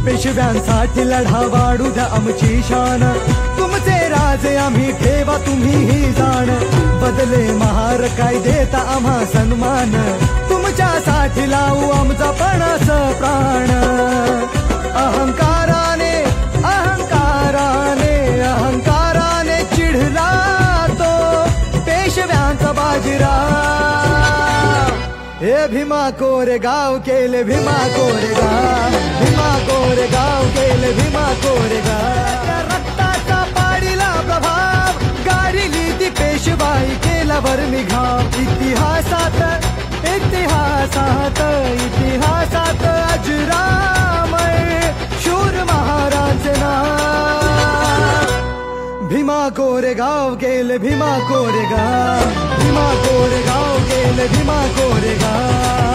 पेशव्यांसाठी लढा वाढू द्या आमची शान, तुमचे राजे आम्ही ठेवा तुम्हीही जाण, बदले महार काय देता आम्हा सन्मान, तुमच्यासाठी लावू आमचा पणाच प्राण। अहंकाराने अहंकाराने अहंकाराने चिढला तो पेशव्यांचा बाजीराव। हे भीमा कोरेगाव केले भीमा कोरेगाव, भीमा कोरेगाव केले भीमा कोरेगाव। रक्ताचा पाडीला प्रभाव गाडीली ती पेशवाई केल्यावर निघाव। इतिहासात इतिहासात इतिहासात अजरामर शूर महाराज नाव। भीमा कोरेगाव केले भीमा कोरेगाव, भीमा कोरेगाव केले भीमा कोरेगाव।